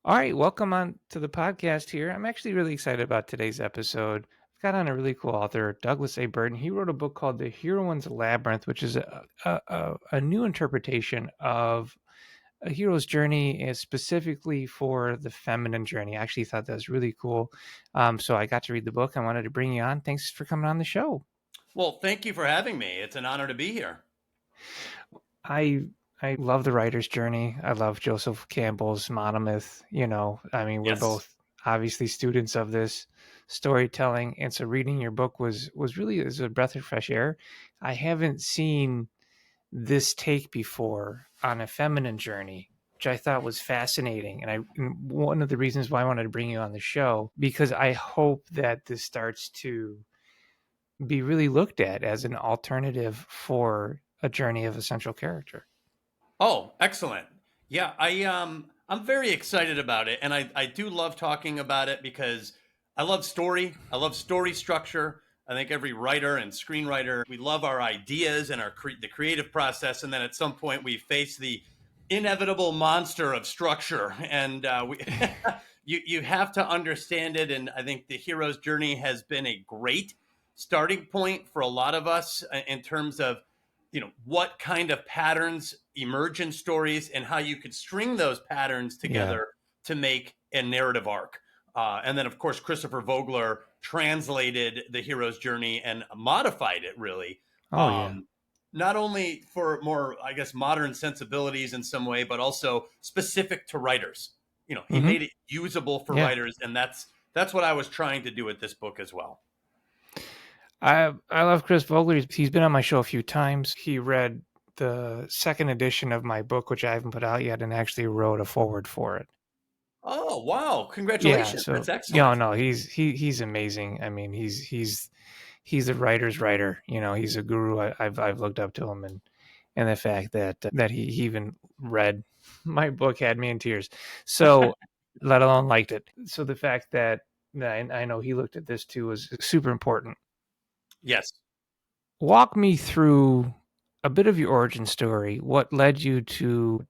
All right, welcome on to the podcast here. I'm actually really excited about today's episode. I've got on a really cool author, Douglas A. Burton. He wrote a book called The Heroine's Labyrinth, which is a new interpretation of a hero's journey, is specifically for the feminine journey. I actually thought that was really cool. So I got to read the book. I wanted to bring you on. Thanks for coming on the show. Well, thank you for having me. It's an honor to be here. I I love the writer's journey. I love Joseph Campbell's monomyth. I mean, we're Yes. both obviously students of this storytelling, and so reading your book was really is a breath of fresh air. I haven't seen this take before on a feminine journey, which I thought was fascinating. And one of the reasons why I wanted to bring you on the show, because I hope that this starts to be really looked at as an alternative for a journey of a central character. Oh, excellent. Yeah, I'm very excited about it, and I do love talking about it because I love story. I love story structure. I think every writer and screenwriter, we love our ideas and the creative process, and then at some point we face the inevitable monster of structure, and we you have to understand it. And I think the hero's journey has been a great starting point for a lot of us in terms of what kind of patterns emerge in stories and how you could string those patterns Yeah. together to make a narrative arc. And then, of course, Christopher Vogler translated the hero's journey and modified it really, Oh, yeah. um, not only for more, I guess, modern sensibilities in some way, but also specific to writers. He Mhm. made it usable for Yeah. writers, and that's what I was trying to do with this book as well. I love Chris Vogler. He's been on my show a few times. He read the second edition of my book, which I haven't put out yet, and actually wrote a forward for it. Oh, wow. Yeah, Congratulations. so That's no, excellent. no, he's amazing. I mean, he's a writer's writer. He's a guru. I've looked up to him, and the fact that he even read my book had me in tears. So, let alone liked it. So the fact that I know he looked at this too was super important. Yes. Walk me through a bit of your origin story. What led you to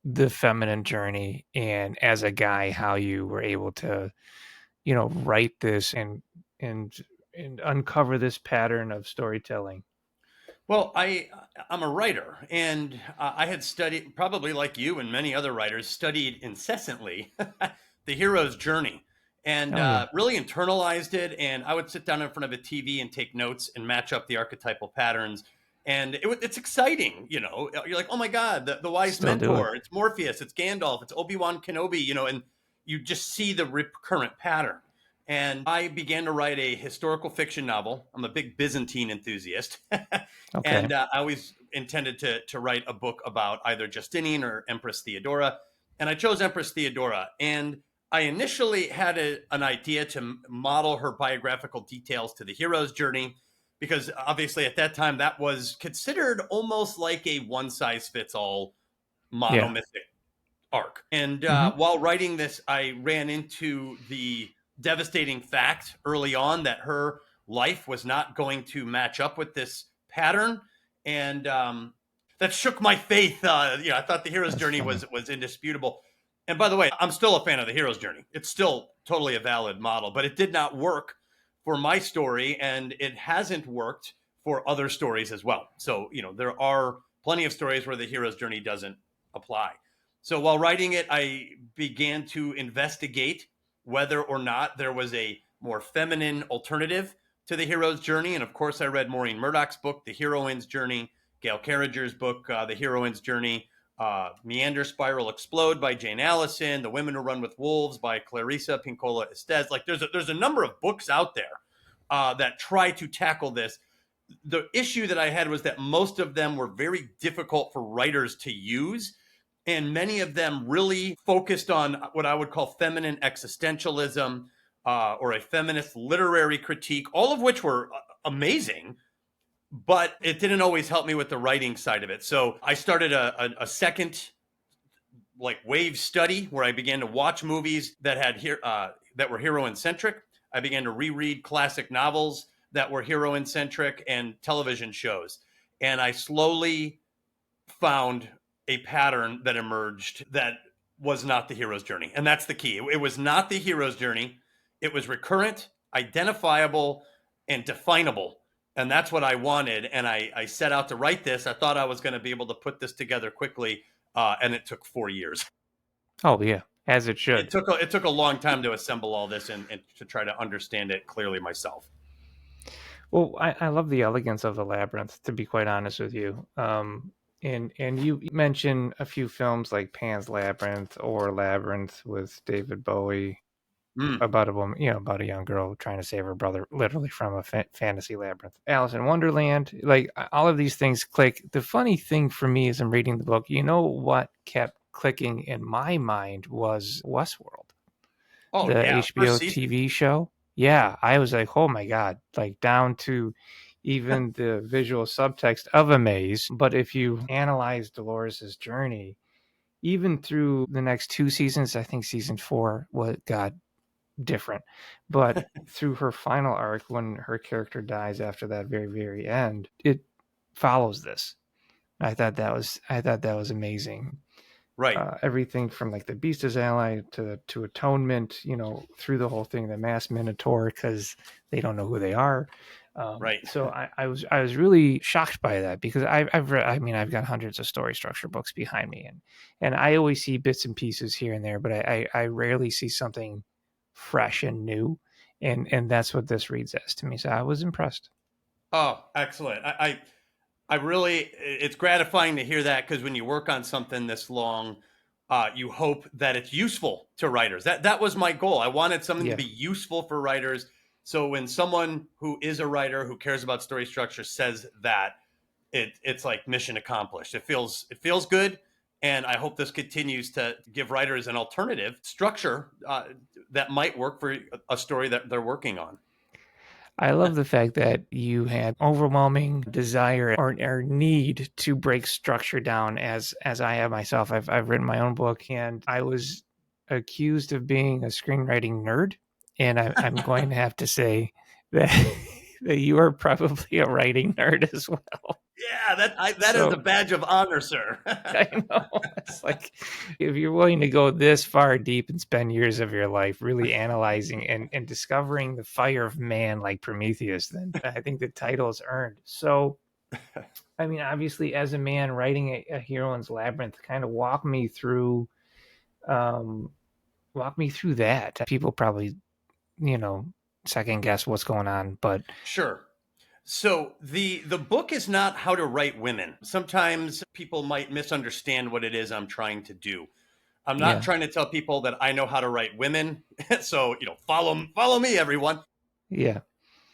the feminine journey, and as a guy, how you were able to, write this and and uncover this pattern of storytelling. Well, I'm a writer, and I had studied, probably like you and many other writers, studied incessantly the hero's journey, and Oh yeah. really internalized it. And I would sit down in front of a TV and take notes and match up the archetypal patterns. And it's exciting, You're like, oh my god, the wise Still do it. mentor! It's Morpheus, it's Gandalf, it's Obi-Wan Kenobi, and you just see the recurrent pattern. And I began to write a historical fiction novel. I'm a big Byzantine enthusiast. Okay. And I always intended to write a book about either Justinian or Empress Theodora. And I chose Empress Theodora. And I initially had an idea to model her biographical details to the hero's journey, because obviously at that time that was considered almost like a one size fits all Yeah. monomythic arc. And Hmm. while writing this, I ran into the devastating fact early on that her life was not going to match up with this pattern, and that shook my faith. I thought the hero's That's journey funny. was indisputable. And by the way, I'm still a fan of the hero's journey. It's still totally a valid model, but it did not work for my story, and it hasn't worked for other stories as well. So there are plenty of stories where the hero's journey doesn't apply. So while writing it, I began to investigate whether or not there was a more feminine alternative to the hero's journey. And of course, I read Maureen Murdoch's book, The Heroine's Journey, Gail Carriger's book, The Heroine's Journey, Meander Spiral Explode by Jane Allison, The Women Who Run with Wolves by Clarissa Pinkola Estes. Like there's a number of books out there that try to tackle this. The issue that I had was that most of them were very difficult for writers to use, and many of them really focused on what I would call feminine existentialism, or a feminist literary critique, all of which were amazing, but it didn't always help me with the writing side of it. So I started a second like wave study where I began to watch movies that had that were heroine centric. I began to reread classic novels that were heroine centric and television shows, and I slowly found a pattern that emerged that was not the hero's journey. And that's the key. It was not the hero's journey. It was recurrent, identifiable, and definable. And that's what I wanted. And I set out to write this. I thought I was going to be able to put this together quickly. And it took 4 years. Oh yeah, as it should. It took a long time to assemble all this and to try to understand it clearly myself. Well, I love the elegance of the Labyrinth, to be quite honest with you. And you mentioned a few films like Pan's Labyrinth or Labyrinth with David Bowie about a woman, about a young girl trying to save her brother, literally from a fantasy labyrinth. Alice in Wonderland, like all of these things click. The funny thing for me as I'm reading the book, what kept clicking in my mind was Westworld, Oh the yeah, HBO TV show. Yeah, I was like, oh my God, like down to even the visual subtext of a maze. But if you analyze Dolores's journey, even through the next 2 seasons, I think season 4 got different, but through her final arc, when her character dies after that very, very end, it follows this. I thought that was amazing. Right. Everything from like the Beast as ally to atonement, through the whole thing, the mass Minotaur, because they don't know who they are. Right. So I was really shocked by that, because I've read, I've got hundreds of story structure books behind me, and I always see bits and pieces here and there, but I rarely see something fresh and new, and that's what this reads as to me. So I was impressed. Oh, excellent. I really, it's gratifying to hear that, because when you work on something this long, you hope that it's useful to writers. That was my goal. I wanted something to be useful for writers. So when someone who is a writer who cares about story structure says that, it's like mission accomplished. It feels good. And I hope this continues to give writers an alternative structure that might work for a story that they're working on. I love the fact that you had overwhelming desire or need to break structure down, as I have myself. I've written my own book, and I was accused of being a screenwriting nerd, and I'm going to have to say that that you are probably a writing nerd as well. Yeah, that is a badge of honor, sir. I know. It's like, if you're willing to go this far deep and spend years of your life really analyzing and discovering the fire of man like Prometheus, then I think the title is earned. So, obviously, as a man writing a heroine's labyrinth, kind of walk me through that. People probably, second guess what's going on, but sure. So the book is not how to write women. Sometimes people might misunderstand what it is I'm trying to do. I'm not trying to tell people that I know how to write women. So, follow me, everyone. Yeah.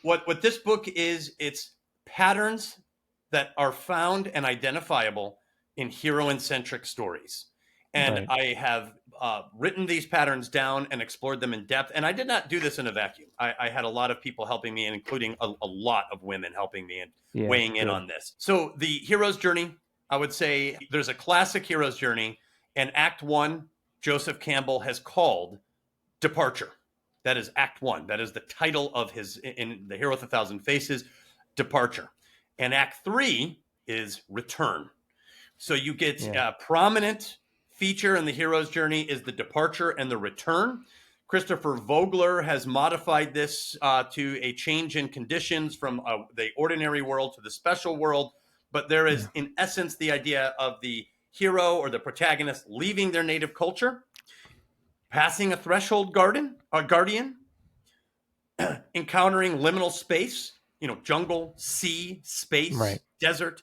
What this book is, it's patterns that are found and identifiable in heroine-centric stories. And I have written these patterns down and explored them in depth. And I did not do this in a vacuum. I had a lot of people helping me, including a lot of women helping me and weighing in on this. So the hero's journey, I would say there's a classic hero's journey. And Act 1, Joseph Campbell has called Departure. That is Act 1. That is the title of his, in The Hero with a Thousand Faces, Departure. And Act 3 is Return. So you get a prominent feature in the hero's journey is the departure and the return. Christopher Vogler has modified this to a change in conditions from the ordinary world to the special world. But there is, in essence, the idea of the hero or the protagonist leaving their native culture, passing a threshold guardian, encountering liminal space, jungle, sea, space, desert,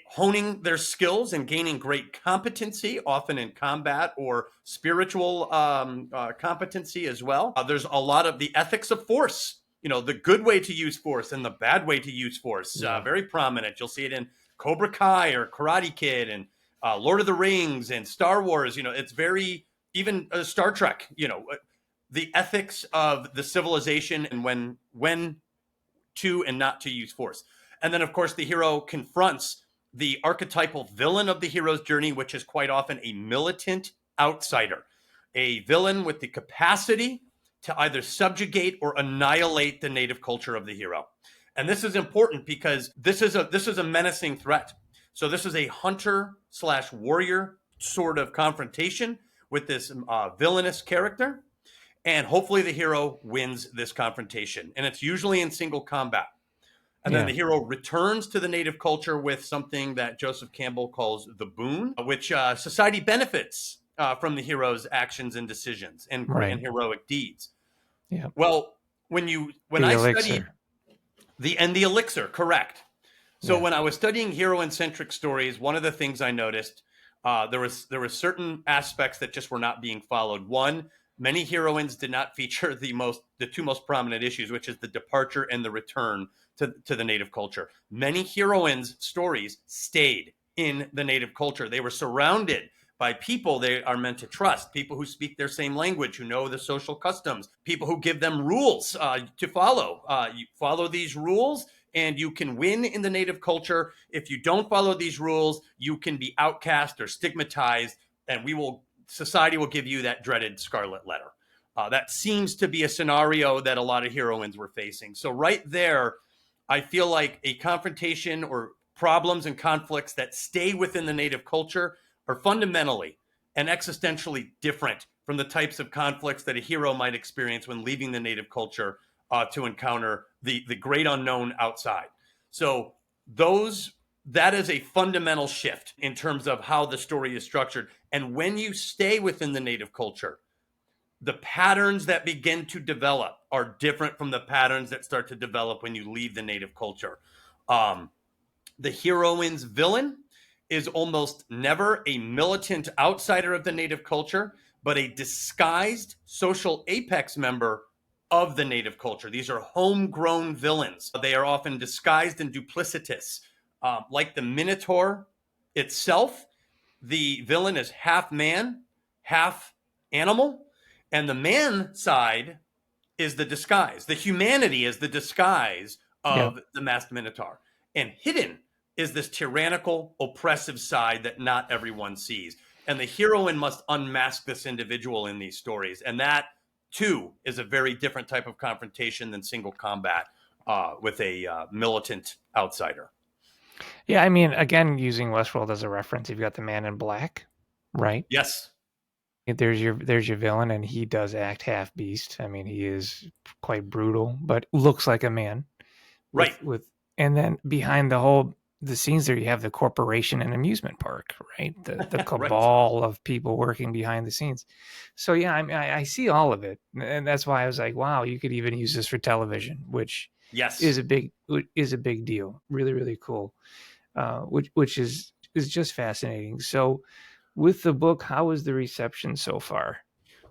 honing their skills and gaining great competency, often in combat or spiritual competency as well. There's a lot of the ethics of force, the good way to use force and the bad way to use force, very prominent. You'll see it in Cobra Kai or Karate Kid and Lord of the Rings and Star Wars. It's very, even Star Trek, the ethics of the civilization and when to and not to use force. And then, of course, the hero confronts the archetypal villain of the hero's journey, which is quite often a militant outsider, a villain with the capacity to either subjugate or annihilate the native culture of the hero. And this is important because this is a menacing threat. So this is a hunter/warrior sort of confrontation with this villainous character, and hopefully the hero wins this confrontation. And it's usually in single combat. And then the hero returns to the native culture with something that Joseph Campbell calls the boon, which society benefits from the hero's actions and decisions and heroic deeds. Yeah. Well, when I studied the elixir, correct. So when I was studying heroine-centric stories, one of the things I noticed, there were certain aspects that just were not being followed. One, many heroines did not feature the two most prominent issues, which is the departure and the return to the native culture. Many heroines' stories stayed in the native culture. They were surrounded by people they are meant to trust, people who speak their same language, who know the social customs, people who give them rules to follow. You follow these rules and you can win in the native culture. If you don't follow these rules, you can be outcast or stigmatized, and society will give you that dreaded scarlet letter. That seems to be a scenario that a lot of heroines were facing. So right there, I feel like a confrontation or problems and conflicts that stay within the native culture are fundamentally and existentially different from the types of conflicts that a hero might experience when leaving the native culture to encounter the great unknown outside. So that is a fundamental shift in terms of how the story is structured. And when you stay within the native culture, the patterns that begin to develop are different from the patterns that start to develop when you leave the native culture. The heroine's villain is almost never a militant outsider of the native culture, but a disguised social apex member of the native culture. These are homegrown villains. They are often disguised and duplicitous. Like the Minotaur itself, the villain is half man, half animal, and the man side is the disguise. The humanity is the disguise of the masked Minotaur. And hidden is this tyrannical, oppressive side that not everyone sees. And the heroine must unmask this individual in these stories. And that, too, is a very different type of confrontation than single combat with a militant outsider. Yeah, I mean, again, using Westworld as a reference, you've got the Man in Black, right? Yes. There's your villain, and he does act half beast. I mean, he is quite brutal, but looks like a man. Right. And then behind the scenes there, you have the corporation and amusement park, right? The cabal of people working behind the scenes. So yeah, I mean, I see all of it, and that's why I was like, wow, you could even use this for television, which is a big deal. Really, really cool. Which is just fascinating. So, with the book, how is the reception so far?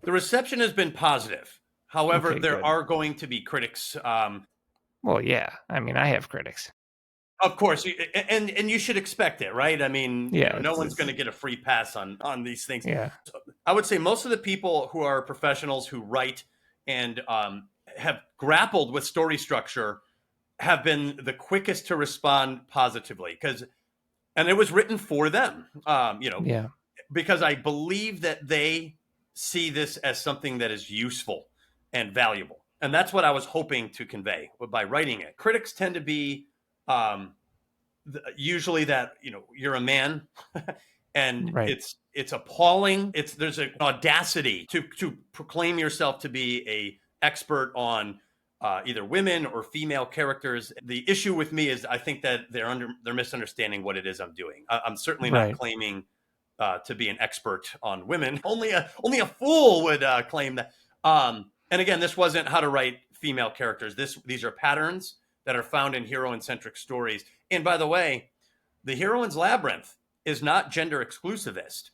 The reception has been positive. However, there are going to be critics. Well, yeah. I mean, I have critics. Of course, and you should expect it, right? I mean, no one's going to get a free pass on these things. Yeah. So I would say most of the people who are professionals who write and have grappled with story structure have been the quickest to respond positively and it was written for them, because I believe that they see this as something that is useful and valuable. And that's what I was hoping to convey by writing it. Critics tend to be usually that, you're a man and it's appalling. There's an audacity to proclaim yourself to be a expert on either women or female characters. The issue with me is I think that they're misunderstanding what it is I'm doing. I'm certainly not claiming to be an expert on women. Only a fool would claim that. And again, this wasn't how to write female characters. These are patterns that are found in heroine-centric stories. And by the way, the heroine's labyrinth is not gender exclusivist.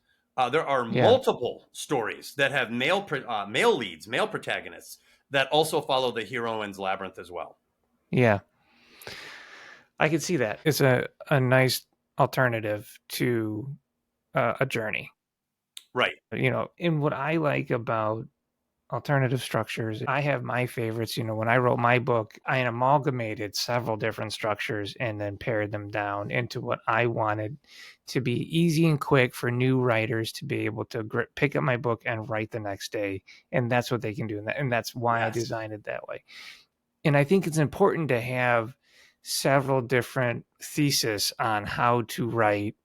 There are multiple stories that have male leads, male protagonists that also follow the heroine's labyrinth as well. Yeah. I can see that. It's a nice alternative to a journey. Right. And what I like about alternative structures, I have my favorites. When I wrote my book, I amalgamated several different structures and then pared them down into what I wanted to be easy and quick for new writers to be able to pick up my book and write the next day. And that's what they can do. And that's why I designed it that way. And I think it's important to have several different theses on how to write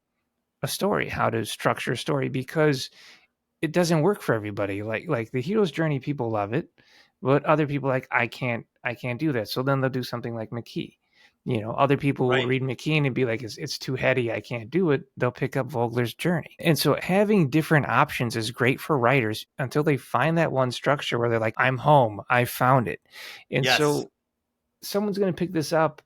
a story, how to structure a story, because it doesn't work for everybody. Like the hero's journey, people love it, but other people like I can't do that. So then they'll do something like McKee. Other people will Right. read McKee and be like, it's too heady, I can't do it. They'll pick up Vogler's Journey. And so having different options is great for writers until they find that one structure where they're like, I'm home, I found it. And Yes. so someone's going to pick this up,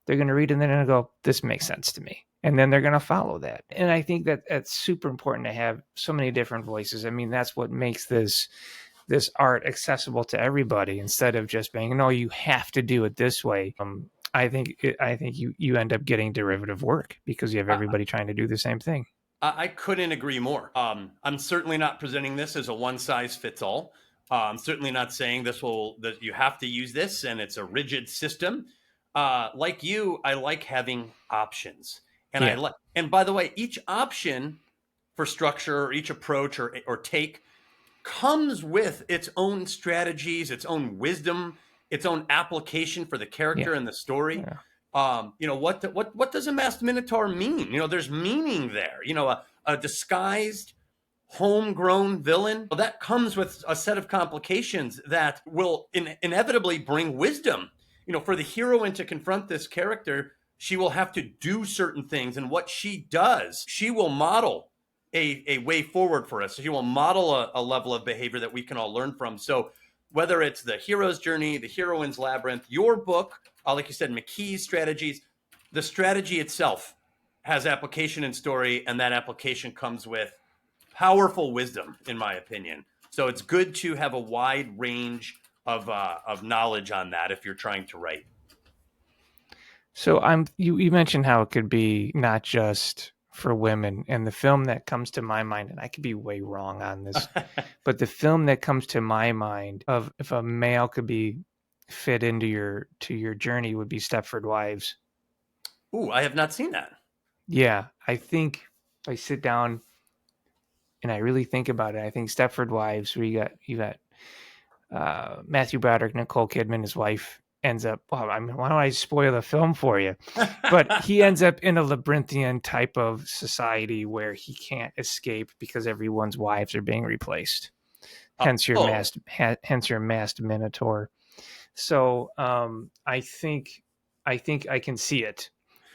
they're going to read it, and they're going to go, this makes sense to me. And then they're going to follow that. And I think that that's super important to have so many different voices. I mean, that's what makes this art accessible to everybody instead of just being, no, you have to do it this way. I think you end up getting derivative work because you have everybody trying to do the same thing. I couldn't agree more. I'm certainly not presenting this as a one size fits all. I'm certainly not saying that you have to use this and it's a rigid system. Like you, I like having options, and Yeah. and by the way, each option for structure or each approach or take comes with its own strategies, its own wisdom, its own application for the character Yeah. and the story. Yeah. What does a masked minotaur mean? There's meaning there. A disguised, homegrown villain, well, that comes with a set of complications that will inevitably bring wisdom. For the heroine to confront this character, she will have to do certain things, and what she does, she will model a way forward for us. So she will model a level of behavior that we can all learn from. So whether it's the hero's journey, the heroine's labyrinth, your book, like you said, McKee's strategies, the strategy itself has application in story, and that application comes with powerful wisdom, in my opinion. So it's good to have a wide range of knowledge on that if you're trying to write. So you mentioned how it could be not just for women, and the film that comes to my mind, and I could be way wrong on this, but the film that comes to my mind of if a male could be fit into your journey would be Stepford Wives. Ooh, I have not seen that. Yeah, I think if I sit down and I really think about it, I think Stepford Wives, where you got Matthew Broderick, Nicole Kidman, his wife ends up. Well, I mean, why don't I spoil the film for you? But he ends up in a labyrinthian type of society where he can't escape because everyone's wives are being replaced. Hence your masked minotaur. So I think I can see it.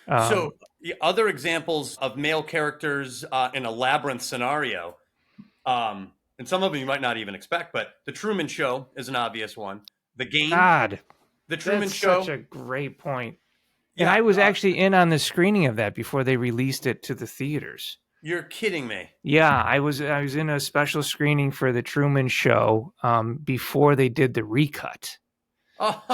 So the other examples of male characters in a labyrinth scenario, and some of them you might not even expect, but the Truman Show is an obvious one. The Game, God, the Truman that's Show. such a great point. Yeah, and I was actually in on the screening of that before they released it to the theaters. You're kidding me. Yeah, I was in a special screening for the Truman Show before they did the recut.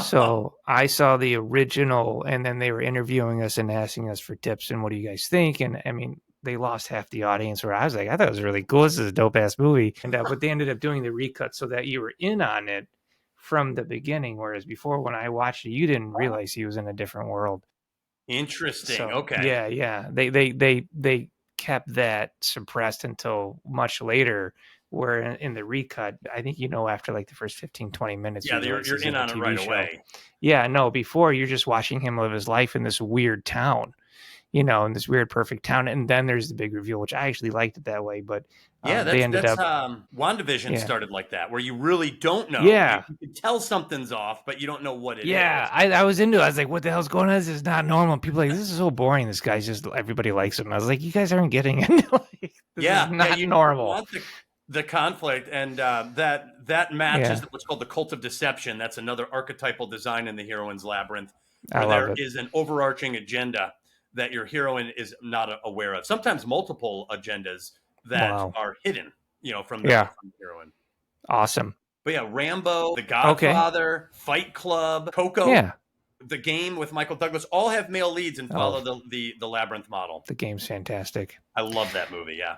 So I saw the original, and then they were interviewing us and asking us for tips and what do you guys think? And I mean, they lost half the audience where I was like, I thought it was really cool. This is a dope ass movie. And but they ended up doing the recut so that you were in on it from the beginning. Whereas before, when I watched it, you didn't realize he was in a different world. Interesting. So, Okay. Yeah. They kept that suppressed until much later. Where in the recut, I think after like the first 15, 20 minutes, Yeah, you're in on it right away. Yeah, no, before you're just watching him live his life in this weird town, in this weird perfect town, and then there's the big reveal, which I actually liked it that way. But yeah, they ended up. WandaVision started like that, where you really don't know. Yeah, you can tell something's off, but you don't know what it is. Yeah, I was into it. I was like, what the hell's going on? This is not normal. People are like, this is so boring. This guy's just everybody likes him. I was like, you guys aren't getting it. This is not normal. Want the conflict, and that matches what's called the cult of deception. That's another archetypal design in the heroine's labyrinth, where there is an overarching agenda that your heroine is not aware of. Sometimes multiple agendas that are hidden, from the heroine. Awesome. But yeah, Rambo, The Godfather, Fight Club, Coco, The Game with Michael Douglas, all have male leads and follow the Labyrinth model. The Game's fantastic. I love that movie, yeah.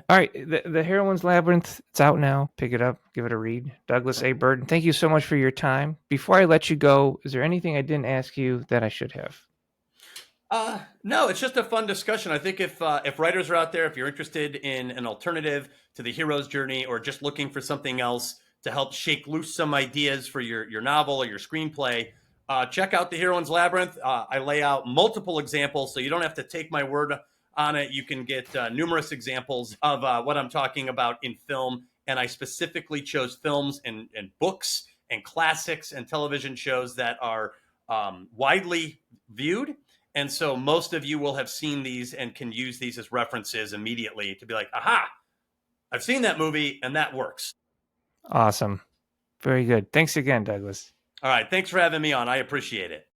All right, the Heroine's Labyrinth, it's out now. Pick it up, give it a read. Douglas A. Burton, thank you so much for your time. Before I let you go, is there anything I didn't ask you that I should have? No, it's just a fun discussion. I think if writers are out there, if you're interested in an alternative to the hero's journey or just looking for something else to help shake loose some ideas for your novel or your screenplay, check out The Heroine's Labyrinth. I lay out multiple examples, so you don't have to take my word on it. You can get numerous examples of what I'm talking about in film. And I specifically chose films and books and classics and television shows that are widely viewed. And so most of you will have seen these and can use these as references immediately to be like, aha, I've seen that movie and that works. Awesome. Very good. Thanks again, Douglas. All right. Thanks for having me on. I appreciate it.